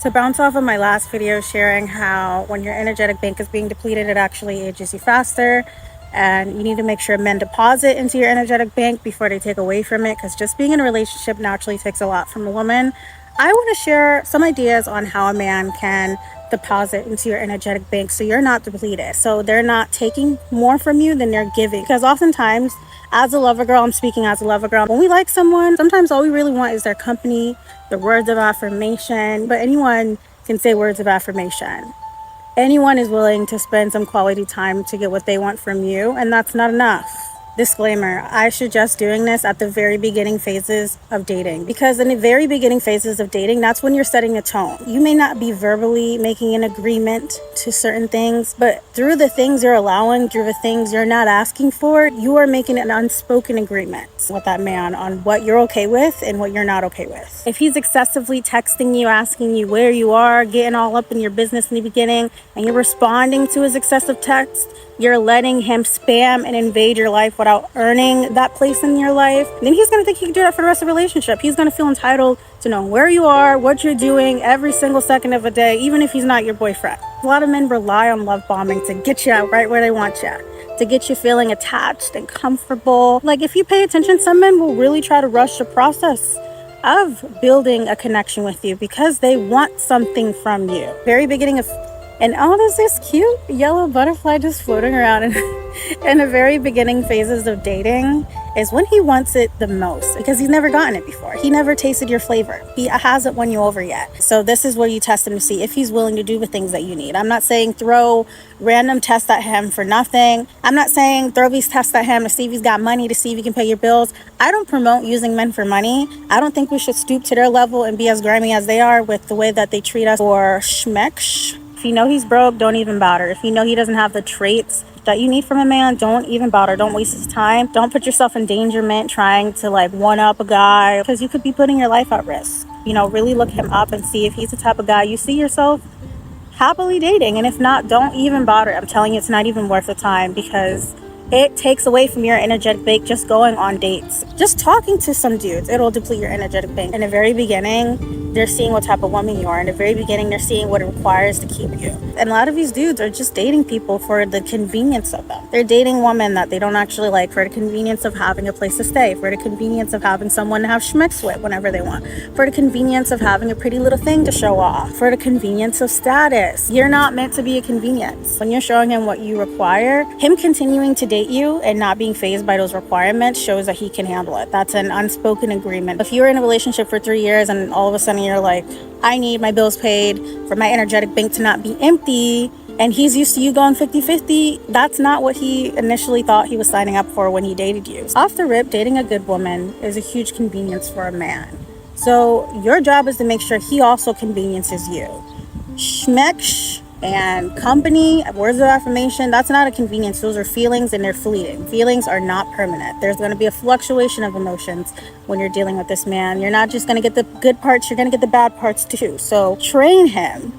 To bounce off of my last video sharing how when your energetic bank is being depleted, it actually ages you faster, and you need to make sure men deposit into your energetic bank before they take away from it, because just being in a relationship naturally takes a lot from a woman. I want to share some ideas on how a man can deposit into your energetic bank so you're not depleted, so they're not taking more from you than they're giving. Because oftentimes, as a lover girl, I'm speaking as a lover girl, when we like someone, sometimes all we really want is their company, their words of affirmation. But anyone can say words of affirmation. Anyone is willing to spend some quality time to get what they want from you, and that's not enough. Disclaimer, I suggest doing this at the very beginning phases of dating, because in the very beginning phases of dating, that's when you're setting a tone. You may not be verbally making an agreement to certain things, but through the things you're allowing, through the things you're not asking for, you are making an unspoken agreement with that man on what you're okay with and what you're not okay with. If he's excessively texting you, asking you where you are, getting all up in your business in the beginning, and you're responding to his excessive text, you're letting him spam and invade your life without earning that place in your life, then he's going to think he can do that for the rest of the relationship. He's going to feel entitled to know where you are, what you're doing every single second of the day, even if he's not your boyfriend. A lot of men rely on love bombing to get you out right where they want you, to get you feeling attached and comfortable. Like, if you pay attention, some men will really try to rush the process of building a connection with you because they want something from you. Very beginning of, and oh, there's this cute yellow butterfly just floating around in the very beginning phases of dating is when he wants it the most, because he's never gotten it before. He never tasted your flavor. He hasn't won you over yet. So this is where you test him to see if he's willing to do the things that you need. I'm not saying throw random tests at him for nothing. I'm not saying throw these tests at him to see if he's got money, to see if he can pay your bills. I don't promote using men for money. I don't think we should stoop to their level and be as grimy as they are with the way that they treat us for schmeck. If you know he's broke, don't even bother. If you know he doesn't have the traits that you need from a man, don't even bother. Don't waste his time. Don't put yourself in endangerment trying to one up a guy, because you could be putting your life at risk. Really look him up and see if he's the type of guy you see yourself happily dating. And if not, don't even bother. I'm telling you, it's not even worth the time, because it takes away from your energetic bank just going on dates. Just talking to some dudes, it'll deplete your energetic bank. In the very beginning, they're seeing what type of woman you are. In the very beginning, they're seeing what it requires to keep you. And a lot of these dudes are just dating people for the convenience of them. They're dating women that they don't actually like for the convenience of having a place to stay, for the convenience of having someone to have schmecks with whenever they want, for the convenience of having a pretty little thing to show off, for the convenience of status. You're not meant to be a convenience. When you're showing him what you require, him continuing to date you and not being fazed by those requirements shows that he can handle it. That's an unspoken agreement. If you're in a relationship for 3 years and all of a sudden you're like, I need my bills paid for my energetic bank to not be empty, and he's used to you going 50-50, that's not what he initially thought he was signing up for when he dated you. Off the rip, dating a good woman is a huge convenience for a man. So your job is to make sure he also conveniences you. Schmeck and company, words of affirmation, that's not a convenience. Those are feelings, and they're fleeting. Feelings are not permanent. There's going to be a fluctuation of emotions when you're dealing with this man. You're not just going to get the good parts, you're going to get the bad parts too. So train him.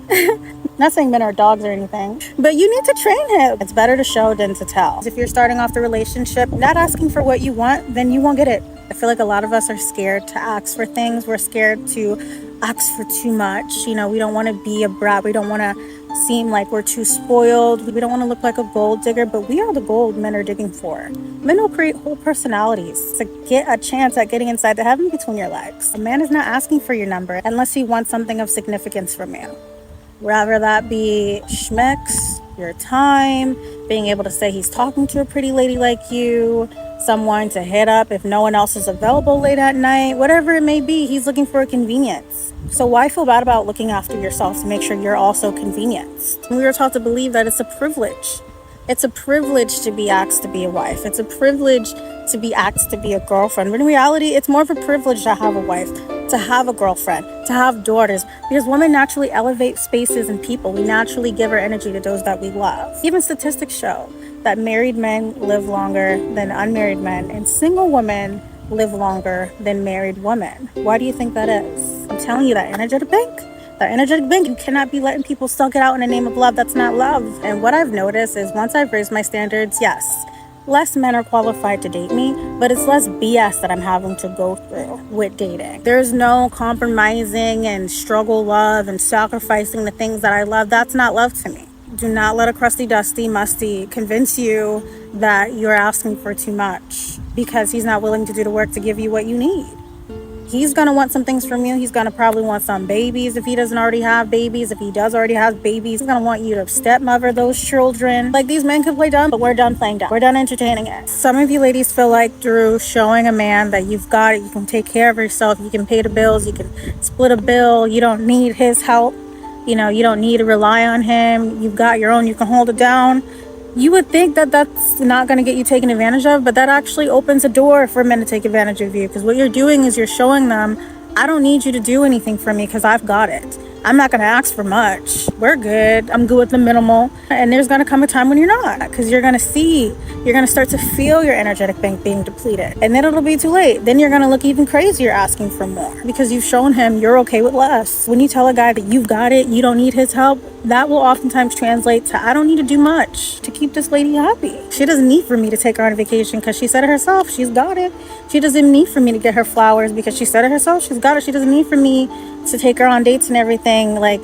Not saying men are dogs or anything, but you need to train him. It's better to show than to tell. If you're starting off the relationship not asking for what you want, then you won't get it. I feel like a lot of us are scared to ask for things. We're scared to ask for too much. We don't want to be a brat. We don't want to seem like we're too spoiled. We don't want to look like a gold digger, but we are the gold men are digging for. Men will create whole personalities to get a chance at getting inside the heaven between your legs. A man is not asking for your number unless he wants something of significance from you. Rather that be schmecks, your time, being able to say he's talking to a pretty lady like you, someone to hit up if no one else is available late at night, whatever it may be, he's looking for a convenience. So why feel bad about looking after yourself to make sure you're also convenienced? We were taught to believe that it's a privilege. It's a privilege to be asked to be a wife. It's a privilege to be asked to be a girlfriend. But in reality, it's more of a privilege to have a wife, to have a girlfriend, to have daughters, because women naturally elevate spaces and people. We naturally give our energy to those that we love. Even statistics show that married men live longer than unmarried men, and single women live longer than married women. Why do you think that is? I'm telling you, that energetic bank, you cannot be letting people suck it out in the name of love. That's not love. And what I've noticed is once I've raised my standards, yes, less men are qualified to date me, but it's less BS that I'm having to go through with dating. There's no compromising and struggle love and sacrificing the things that I love. That's not love to me. Do not let a crusty, dusty, musty convince you that you're asking for too much because he's not willing to do the work to give you what you need. He's going to want some things from you. He's going to probably want some babies if he doesn't already have babies. If he does already have babies, he's going to want you to stepmother those children. Like, these men can play dumb, but we're done playing dumb. We're done entertaining it. Some of you ladies feel like through showing a man that you've got it, you can take care of yourself, you can pay the bills, you can split a bill, you don't need his help. You know, you don't need to rely on him. You've got your own, you can hold it down. You would think that that's not going to get you taken advantage of, but that actually opens a door for men to take advantage of you, because what you're doing is you're showing them, I don't need you to do anything for me because I've got it. I'm not going to ask for much. We're good. I'm good with the minimal. And there's going to come a time when you're not, because you're going to start to feel your energetic bank being depleted. And then it'll be too late. Then you're going to look even crazier asking for more because you've shown him you're okay with less. When you tell a guy that you've got it, you don't need his help, that will oftentimes translate to, I don't need to do much to keep this lady happy. She doesn't need for me to take her on a vacation because she said it herself. She's got it. She doesn't need for me to get her flowers because she said it herself. She's got it. She doesn't need for me to take her on dates and everything. Like,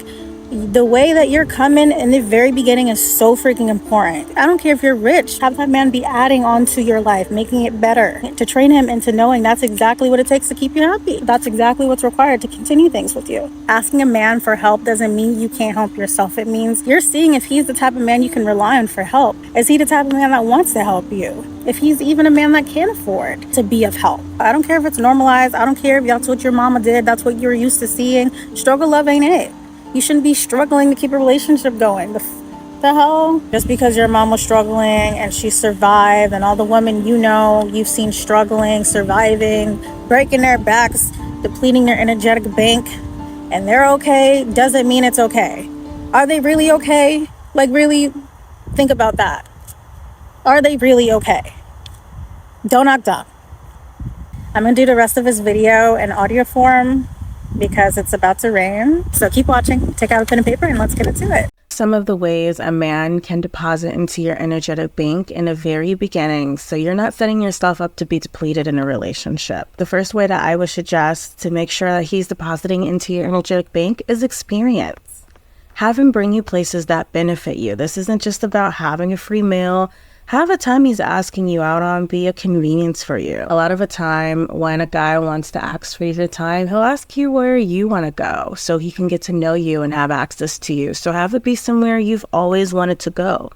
the way that you're coming in the very beginning is so freaking important. I don't care if you're rich. Have that man be adding on to your life, making it better, to train him into knowing that's exactly what it takes to keep you happy. That's exactly what's required to continue things with you. Asking a man for help doesn't mean you can't help yourself. It means you're seeing if he's the type of man you can rely on for help. Is he the type of man that wants to help you? If he's even a man that can afford to be of help. I don't care if it's normalized. I don't care if that's what your mama did. That's what you're used to seeing. Struggle love ain't it. You shouldn't be struggling to keep a relationship going. The hell? Just because your mom was struggling and she survived, and all the women you've seen struggling, surviving, breaking their backs, depleting their energetic bank, and they're okay, doesn't mean it's okay. Are they really okay? Like, really think about that. Are they really okay? Don't act dumb. I'm going to do the rest of this video in audio form because it's about to rain. So keep watching, take out a pen and paper, and let's get into it. Some of the ways a man can deposit into your energetic bank in the very beginning, so you're not setting yourself up to be depleted in a relationship. The first way that I would suggest to make sure that he's depositing into your energetic bank is experience. Have him bring you places that benefit you. This isn't just about having a free meal. Have a time he's asking you out on be a convenience for you. A lot of the time when a guy wants to ask for your time, he'll ask you where you want to go so he can get to know you and have access to you. So have it be somewhere you've always wanted to go.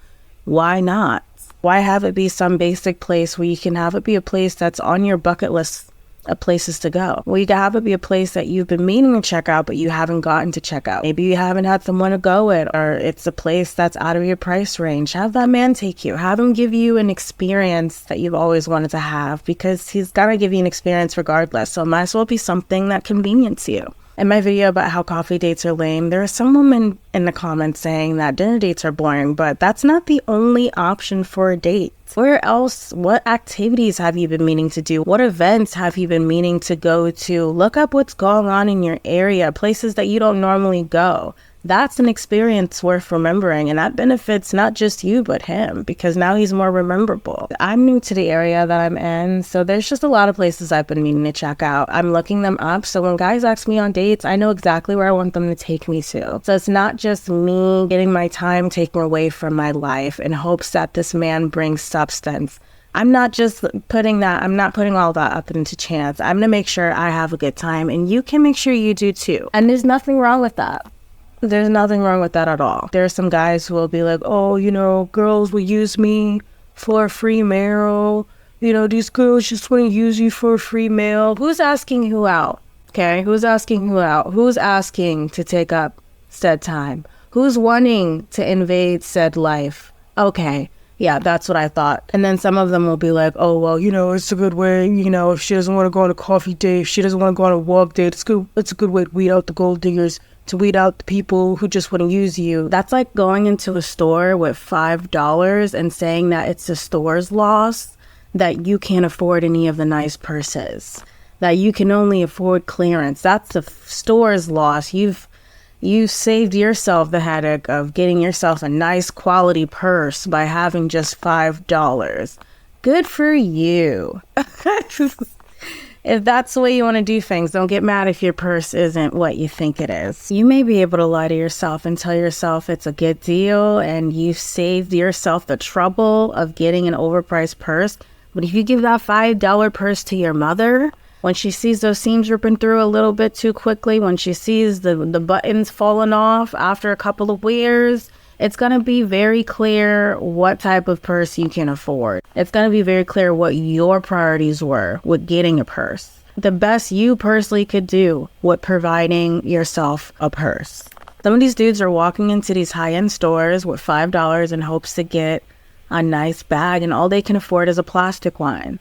Why not? Why have it be some basic place where you can have it be a place that's on your bucket list of places to go? Well, you can have it be a place that you've been meaning to check out, but you haven't gotten to check out. Maybe you haven't had someone to go with, or it's a place that's out of your price range. Have that man take you. Have him give you an experience that you've always wanted to have, because he's gonna give you an experience regardless. So it might as well be something that conveniences you. In my video about how coffee dates are lame, there are some women in the comments saying that dinner dates are boring, but that's not the only option for a date. Where else, what activities have you been meaning to do? What events have you been meaning to go to? Look up what's going on in your area, places that you don't normally go. That's an experience worth remembering, and that benefits not just you, but him, because now he's more rememberable. I'm new to the area that I'm in, so there's just a lot of places I've been meaning to check out. I'm looking them up, so when guys ask me on dates, I know exactly where I want them to take me to. So it's not just me getting my time taken away from my life in hopes that this man brings substance. I'm not just putting all that up into chance. I'm gonna make sure I have a good time, and you can make sure you do too. And there's nothing wrong with that. There's nothing wrong with that at all. There are some guys who will be like, oh, girls will use me for a free meal. These girls just want to use you for a free meal. Who's asking who out? Okay, who's asking who out? Who's asking to take up said time? Who's wanting to invade said life? Okay, yeah, that's what I thought. And then some of them will be like, oh, well, it's a good way, if she doesn't want to go on a coffee date, if she doesn't want to go on a walk date, it's a good way to weed out the gold diggers, to weed out the people who just want to use you. That's like going into a store with $5 and saying that it's the store's loss, that you can't afford any of the nice purses, that you can only afford clearance. That's the store's loss. You've saved yourself the headache of getting yourself a nice quality purse by having just $5. Good for you. If that's the way you want to do things, don't get mad if your purse isn't what you think it is. You may be able to lie to yourself and tell yourself it's a good deal and you've saved yourself the trouble of getting an overpriced purse. But if you give that $5 purse to your mother, when she sees those seams ripping through a little bit too quickly, when she sees the buttons falling off after a couple of wears, it's going to be very clear what type of purse you can afford. It's going to be very clear what your priorities were with getting a purse. The best you personally could do with providing yourself a purse. Some of these dudes are walking into these high-end stores with $5 in hopes to get a nice bag, and all they can afford is a plastic one.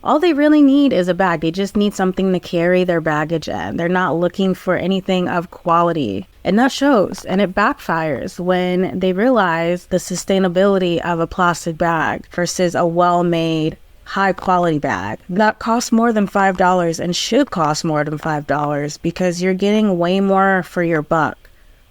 All they really need is a bag. They just need something to carry their baggage in. They're not looking for anything of quality. And that shows, and it backfires when they realize the sustainability of a plastic bag versus a well-made, high-quality bag. That costs more than $5 and should cost more than $5 because you're getting way more for your buck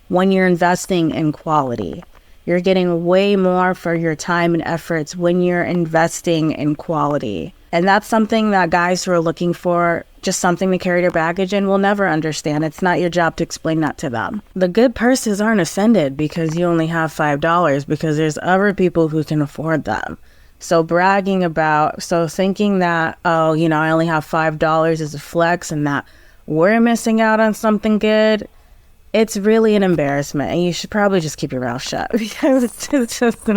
when you're investing in quality. You're getting way more for your time and efforts when you're investing in quality. And that's something that guys who are looking for just something to carry their baggage in will never understand. It's not your job to explain that to them. The good purses aren't offended because you only have $5 because there's other people who can afford them. So thinking that, I only have $5 is a flex and that we're missing out on something good, it's really an embarrassment. And you should probably just keep your mouth shut because it's just...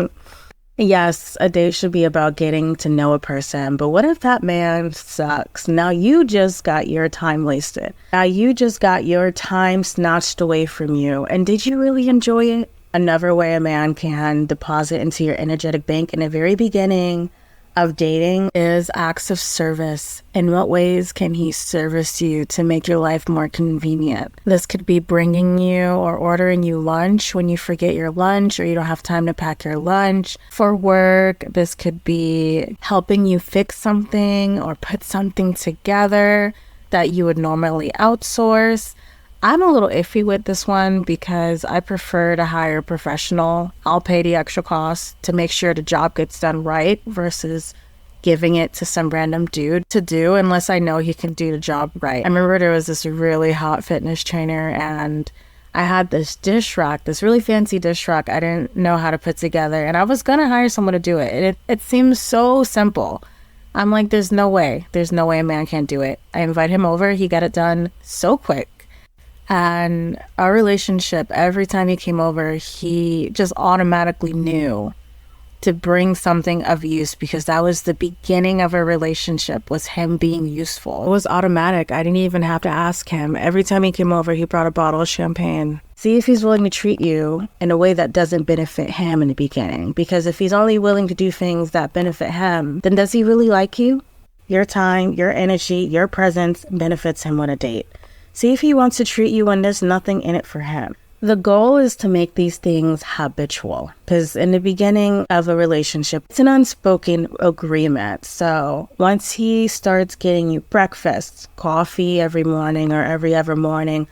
Yes, a date should be about getting to know a person, but what if that man sucks? Now you just got your time wasted. Now you just got your time snatched away from you. And did you really enjoy it? Another way a man can deposit into your energetic bank in the very beginning of dating is acts of service. In what ways can he service you to make your life more convenient? This could be bringing you or ordering you lunch when you forget your lunch or you don't have time to pack your lunch for work. This could be helping you fix something or put something together that you would normally outsource. I'm a little iffy with this one because I prefer to hire a professional. I'll pay the extra cost to make sure the job gets done right versus giving it to some random dude to do unless I know he can do the job right. I remember there was this really hot fitness trainer and I had this dish rack, this really fancy dish rack I didn't know how to put together, and I was gonna hire someone to do it. It seems so simple. I'm like, there's no way a man can't do it. I invite him over, he got it done so quick. And our relationship, every time he came over, he just automatically knew to bring something of use because that was the beginning of a relationship, was him being useful. It was automatic. I didn't even have to ask him. Every time he came over, he brought a bottle of champagne. See if he's willing to treat you in a way that doesn't benefit him in the beginning. Because if he's only willing to do things that benefit him, then does he really like you? Your time, your energy, your presence benefits him on a date. See if he wants to treat you when there's nothing in it for him. The goal is to make these things habitual because in the beginning of a relationship, it's an unspoken agreement. So once he starts getting you breakfast, coffee every morning or every other morning,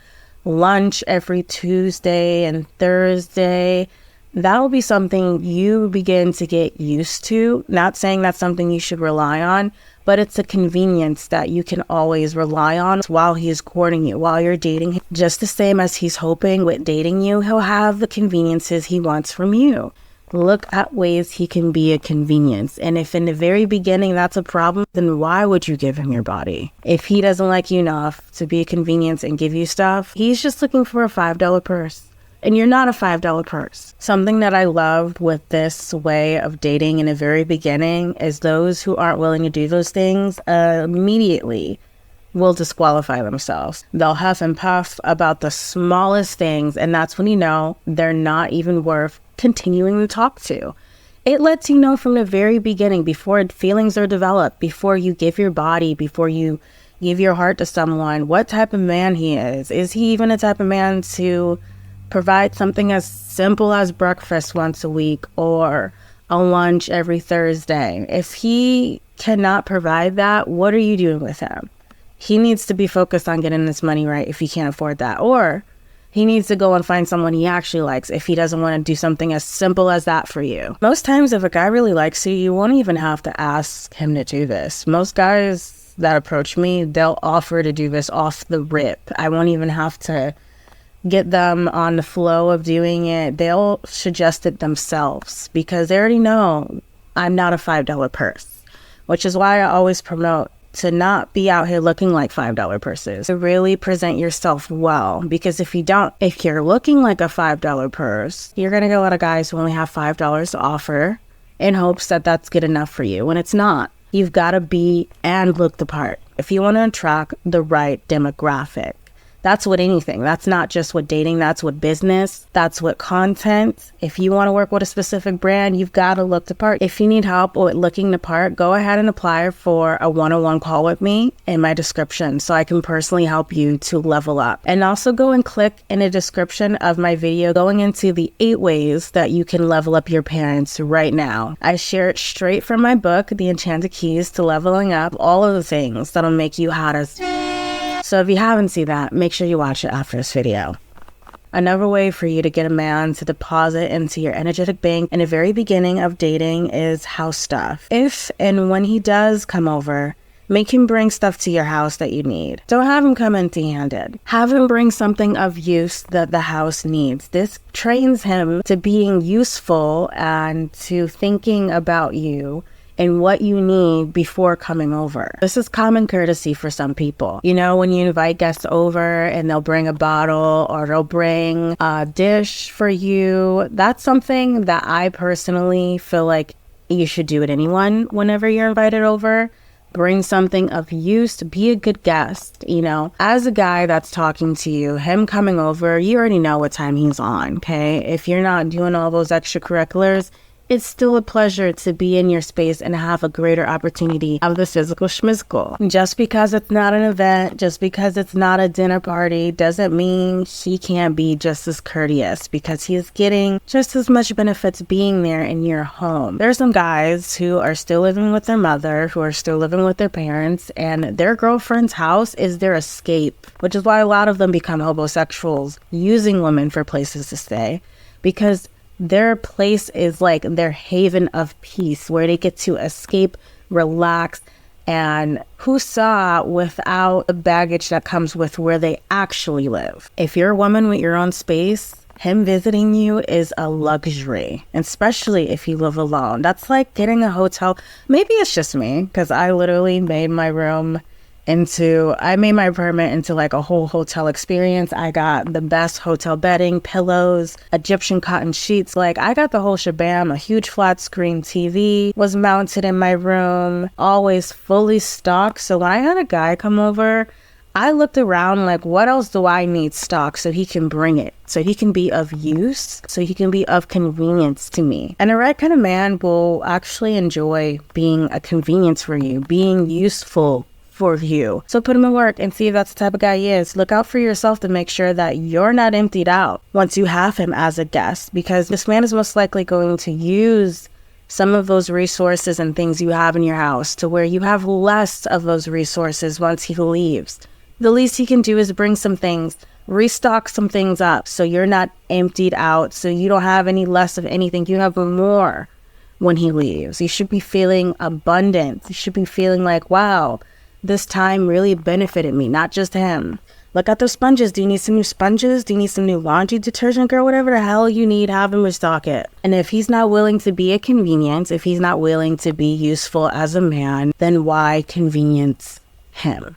lunch every Tuesday and Thursday, that will be something you begin to get used to. Not saying that's something you should rely on, but it's a convenience that you can always rely on while he's courting you, while you're dating him. Just the same as he's hoping with dating you, he'll have the conveniences he wants from you. Look at ways he can be a convenience. And if in the very beginning that's a problem, then why would you give him your body? If he doesn't like you enough to be a convenience and give you stuff, he's just looking for a $5 purse. And you're not a $5 purse. Something that I loved with this way of dating in the very beginning is those who aren't willing to do those things immediately will disqualify themselves. They'll huff and puff about the smallest things, and that's when you know they're not even worth continuing to talk to. It lets you know from the very beginning, before feelings are developed, before you give your body, before you give your heart to someone, what type of man he is. Is he even a type of man to provide something as simple as breakfast once a week or a lunch every Thursday? If he cannot provide that, what are you doing with him? He needs to be focused on getting this money right if he can't afford that. Or He needs to go and find someone he actually likes if he doesn't want to do something as simple as that for you. Most times, if a guy really likes you, you won't even have to ask him to do this. Most guys that approach me, they'll offer to do this off the rip. I won't even have to get them on the flow of doing it. They'll suggest it themselves because they already know I'm not a $5 purse, which is why I always promote to not be out here looking like $5 purses, to really present yourself well. Because if you're looking like a $5 purse, you're going to get a lot of guys who only have $5 to offer in hopes that that's good enough for you, when it's not. You've got to be and look the part if you want to attract the right demographic. That's with anything. That's not just with dating. That's with business. That's with content. If you want to work with a specific brand, you've got to look the part. If you need help with looking the part, go ahead and apply for a one-on-one call with me in my description so I can personally help you to level up. And also go and click in the description of my video going into the 8 ways that you can level up your parents right now. I share it straight from my book, The Enchanted Keys to Leveling Up, all of the things that'll make you hot as... So if you haven't seen that, make sure you watch it after this video. Another way for you to get a man to deposit into your energetic bank in the very beginning of dating is house stuff. If and when he does come over, make him bring stuff to your house that you need. Don't have him come empty-handed. Have him bring something of use that the house needs. This trains him to being useful and to thinking about you and what you need before coming over. This is common courtesy for some people. You know, when you invite guests over and they'll bring a bottle or they'll bring a dish for you, that's something that I personally feel like you should do with anyone whenever you're invited over. Bring something of use, be a good guest. You know, as a guy that's talking to you, him coming over, you already know what time he's on, okay? If you're not doing all those extracurriculars, it's still a pleasure to be in your space and have a greater opportunity of the physical schmizgle. Just because it's not an event, just because it's not a dinner party, doesn't mean he can't be just as courteous, because he's getting just as much benefits being there in your home. There's some guys who are still living with their mother, who are still living with their parents, and their girlfriend's house is their escape, which is why a lot of them become homosexuals, using women for places to stay, because their place is like their haven of peace where they get to escape, relax, and ■ without the baggage that comes with where they actually live. If you're a woman with your own space, him visiting you is a luxury, especially if you live alone. That's like getting a hotel. Maybe it's just me, because I literally made my apartment into like a whole hotel experience. I got the best hotel bedding, pillows, Egyptian cotton sheets. Like, I got the whole shabam. A huge flat screen TV was mounted in my room, always fully stocked. So when I had a guy come over, I looked around like, what else do I need stocked so he can bring it, so he can be of use, so he can be of convenience to me. And the right kind of man will actually enjoy being a convenience for you, being useful for you. So put him to work and see if that's the type of guy he is. Look out for yourself to make sure that you're not emptied out once you have him as a guest, because this man is most likely going to use some of those resources and things you have in your house to where you have less of those resources once he leaves. The least he can do is bring some things, restock some things up so you're not emptied out, so you don't have any less of anything. You have more when he leaves. You should be feeling abundant. You should be feeling like, wow, this time really benefited me, not just him. Look at those sponges. Do you need some new sponges? Do you need some new laundry detergent, girl? Whatever the hell you need, have him restock it. And if he's not willing to be a convenience, if he's not willing to be useful as a man, then why convenience him?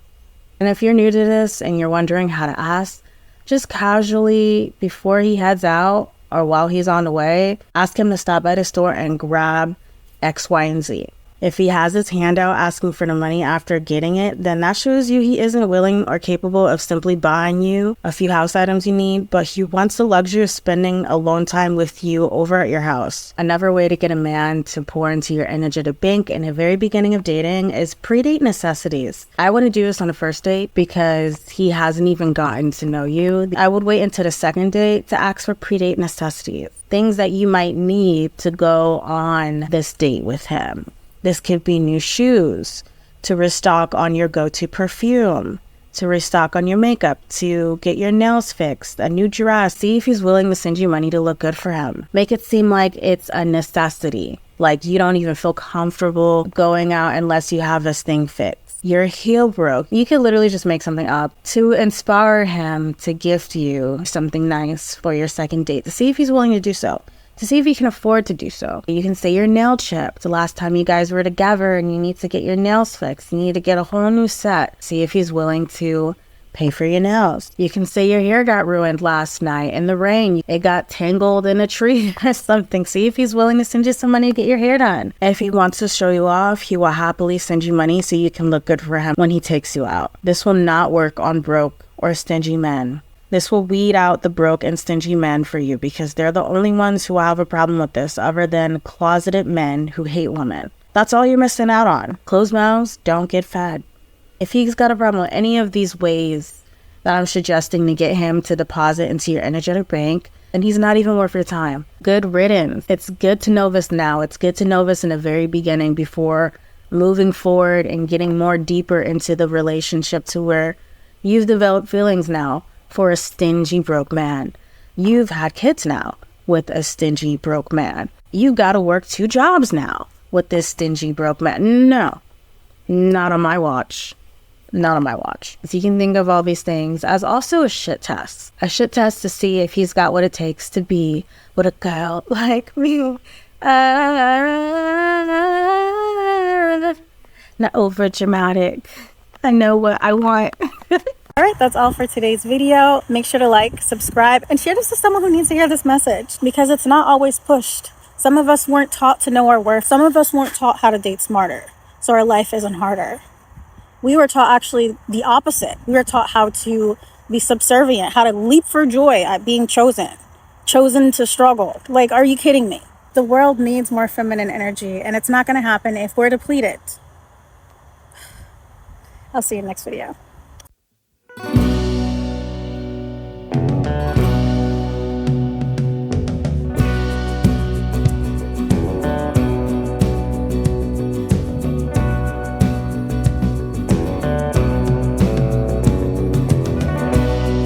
And if you're new to this and you're wondering how to ask, just casually, before he heads out or while he's on the way, ask him to stop by the store and grab X, Y, and Z. If he has his hand out asking for the money after getting it, then that shows you he isn't willing or capable of simply buying you a few house items you need, but he wants the luxury of spending alone time with you over at your house. Another way to get a man to pour into your energetic bank in the very beginning of dating is predate necessities. I wouldn't do this on a first date because he hasn't even gotten to know you. I would wait until the second date to ask for predate necessities, things that you might need to go on this date with him. This could be new shoes, to restock on your go-to perfume, to restock on your makeup, to get your nails fixed, a new dress. See if he's willing to send you money to look good for him. Make it seem like it's a necessity. Like you don't even feel comfortable going out unless you have this thing fixed. Your heel broke. You could literally just make something up to inspire him to gift you something nice for your second date, to see if he's willing to do so, to see if he can afford to do so. You can say your nail chipped the last time you guys were together and you need to get your nails fixed. You need to get a whole new set. See if he's willing to pay for your nails. You can say your hair got ruined last night in the rain. It got tangled in a tree or something. See if he's willing to send you some money to get your hair done. If he wants to show you off, he will happily send you money so you can look good for him when he takes you out. This will not work on broke or stingy men. This will weed out the broke and stingy men for you, because they're the only ones who will have a problem with this, other than closeted men who hate women. That's all you're missing out on. Closed mouths don't get fed. If he's got a problem with any of these ways that I'm suggesting to get him to deposit into your energetic bank, then he's not even worth your time. Good riddance. It's good to know this now. It's good to know this in the very beginning before moving forward and getting more deeper into the relationship, to where you've developed feelings now for a stingy broke man. You've had kids now with a stingy broke man. You got to work 2 jobs now with this stingy broke man. No, not on my watch. Not on my watch. So you can think of all these things as also a shit test. A shit test to see if he's got what it takes to be with a girl like me. Not over dramatic. I know what I want. All right, that's all for today's video. Make sure to like, subscribe, and share this to someone who needs to hear this message, because it's not always pushed. Some of us weren't taught to know our worth. Some of us weren't taught how to date smarter, so our life isn't harder. We were taught actually the opposite. We were taught how to be subservient, how to leap for joy at being chosen to struggle. Like, are you kidding me? The world needs more feminine energy, and it's not going to happen if we're depleted. I'll see you next video.